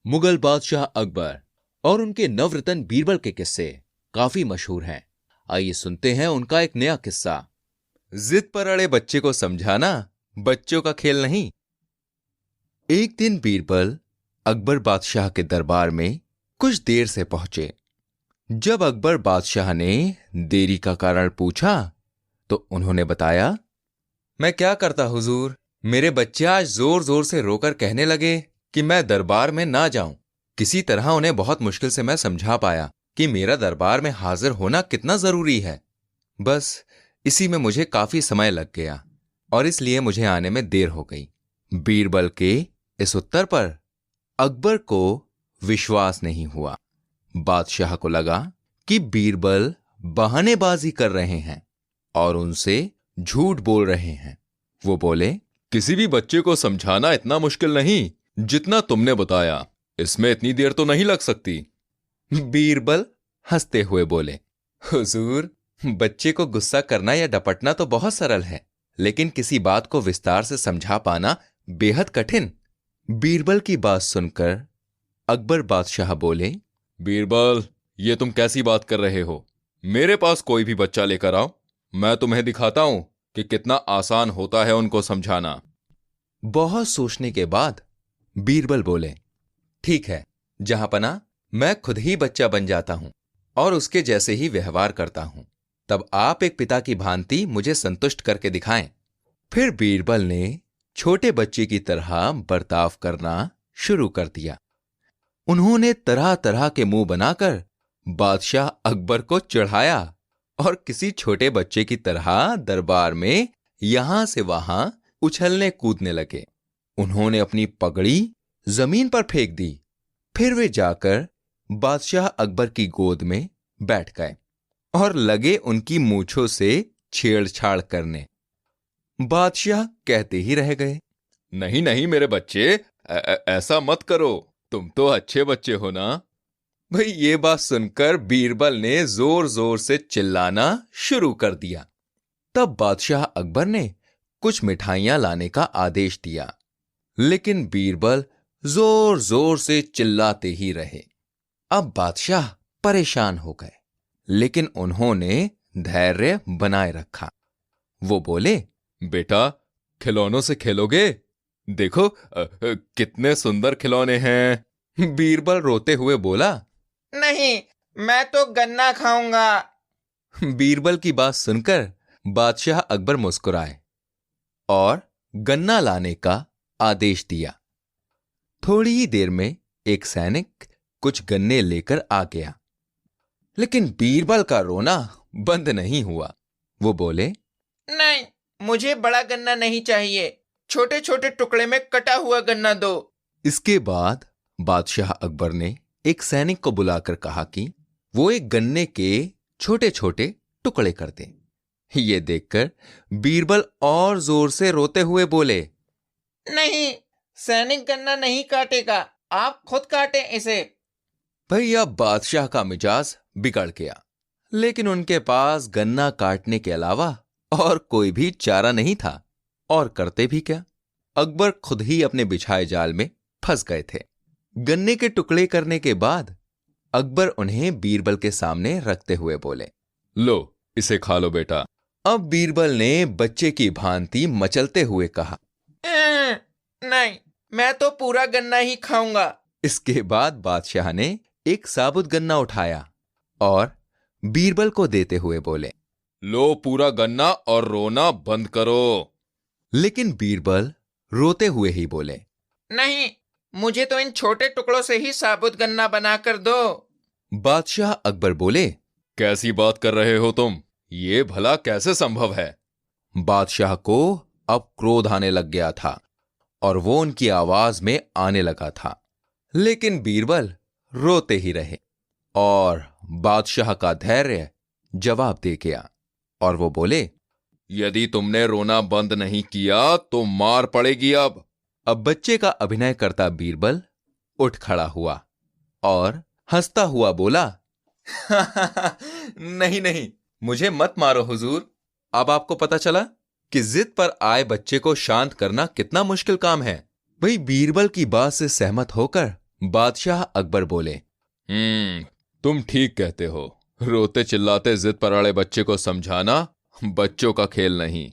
मुगल बादशाह अकबर और उनके नवरत्न बीरबल के किस्से काफी मशहूर हैं। आइए सुनते हैं उनका एक नया किस्सा। जिद पर अड़े बच्चे को समझाना बच्चों का खेल नहीं। एक दिन बीरबल अकबर बादशाह के दरबार में कुछ देर से पहुंचे। जब अकबर बादशाह ने देरी का कारण पूछा तो उन्होंने बताया, मैं क्या करता हुजूर, मेरे बच्चे आज जोर जोर से रोकर कहने लगे कि मैं दरबार में ना जाऊं। किसी तरह उन्हें बहुत मुश्किल से मैं समझा पाया कि मेरा दरबार में हाजिर होना कितना जरूरी है। बस इसी में मुझे काफी समय लग गया और इसलिए मुझे आने में देर हो गई। बीरबल के इस उत्तर पर अकबर को विश्वास नहीं हुआ। बादशाह को लगा कि बीरबल बहानेबाजी कर रहे हैं और उनसे झूठ बोल रहे हैं। वो बोले, किसी भी बच्चे को समझाना इतना मुश्किल नहीं जितना तुमने बताया। इसमें इतनी देर तो नहीं लग सकती। बीरबल हंसते हुए बोले, हुजूर, बच्चे को गुस्सा करना या डपटना तो बहुत सरल है, लेकिन किसी बात को विस्तार से समझा पाना बेहद कठिन। बीरबल की बात सुनकर अकबर बादशाह बोले, बीरबल, ये तुम कैसी बात कर रहे हो? मेरे पास कोई भी बच्चा लेकर आओ, मैं तुम्हें दिखाता हूं कि कितना आसान होता है उनको समझाना। बहुत सोचने के बाद बीरबल बोले, ठीक है जहांपना, मैं खुद ही बच्चा बन जाता हूं और उसके जैसे ही व्यवहार करता हूं। तब आप एक पिता की भांति मुझे संतुष्ट करके दिखाएं। फिर बीरबल ने छोटे बच्चे की तरह बर्ताव करना शुरू कर दिया। उन्होंने तरह तरह के मुंह बनाकर बादशाह अकबर को चढ़ाया और किसी छोटे बच्चे की तरह दरबार में यहां से वहां उछलने कूदने लगे। उन्होंने अपनी पगड़ी जमीन पर फेंक दी। फिर वे जाकर बादशाह अकबर की गोद में बैठ गए और लगे उनकी मूंछों से छेड़छाड़ करने। बादशाह कहते ही रह गए, नहीं नहीं मेरे बच्चे, ऐसा मत करो, तुम तो अच्छे बच्चे हो ना। भाई ये बात सुनकर बीरबल ने जोर जोर से चिल्लाना शुरू कर दिया। तब बादशाह अकबर ने कुछ मिठाइयां लाने का आदेश दिया, लेकिन बीरबल जोर जोर से चिल्लाते ही रहे। अब बादशाह परेशान हो गए, लेकिन उन्होंने धैर्य बनाए रखा। वो बोले, बेटा, खिलौनों से खेलोगे? देखो कितने सुंदर खिलौने हैं। बीरबल रोते हुए बोला, नहीं, मैं तो गन्ना खाऊंगा। बीरबल की बात सुनकर बादशाह अकबर मुस्कुराए और गन्ना लाने का आदेश दिया। थोड़ी ही देर में एक सैनिक कुछ गन्ने लेकर आ गया, लेकिन बीरबल का रोना बंद नहीं हुआ। वो बोले, नहीं, मुझे बड़ा गन्ना नहीं चाहिए, छोटे छोटे टुकड़े में कटा हुआ गन्ना दो। इसके बाद बादशाह अकबर ने एक सैनिक को बुलाकर कहा कि वो एक गन्ने के छोटे छोटे टुकड़े कर दे। ये देखकर बीरबल और जोर से रोते हुए बोले, नहीं, सैनिक गन्ना नहीं काटेगा, आप खुद काटें इसे। भैया बादशाह का मिजाज बिगड़ गया, लेकिन उनके पास गन्ना काटने के अलावा और कोई भी चारा नहीं था। और करते भी क्या? अकबर खुद ही अपने बिछाए जाल में फंस गए थे। गन्ने के टुकड़े करने के बाद अकबर उन्हें बीरबल के सामने रखते हुए बोले, लो इसे खा लो बेटा। अब बीरबल ने बच्चे की भांति मचलते हुए कहा, नहीं, मैं तो पूरा गन्ना ही खाऊंगा। इसके बाद बादशाह ने एक साबुत गन्ना उठाया और बीरबल को देते हुए बोले, लो पूरा गन्ना और रोना बंद करो। लेकिन बीरबल रोते हुए ही बोले, नहीं, मुझे तो इन छोटे टुकड़ों से ही साबुत गन्ना बनाकर दो। बादशाह अकबर बोले, कैसी बात कर रहे हो तुम? ये भला कैसे संभव है? बादशाह को अब क्रोध आने लग गया था और वो उनकी आवाज में आने लगा था, लेकिन बीरबल रोते ही रहे और बादशाह का धैर्य जवाब दे गया और वो बोले, यदि तुमने रोना बंद नहीं किया तो मार पड़ेगी। अब बच्चे का अभिनय करता बीरबल उठ खड़ा हुआ और हंसता हुआ बोला, नहीं नहीं, मुझे मत मारो हुजूर। अब आपको पता चला कि जिद पर आए बच्चे को शांत करना कितना मुश्किल काम है। भाई बीरबल की बात से सहमत होकर बादशाह अकबर बोले, तुम ठीक कहते हो। रोते चिल्लाते जिद पर अड़े बच्चे को समझाना बच्चों का खेल नहीं।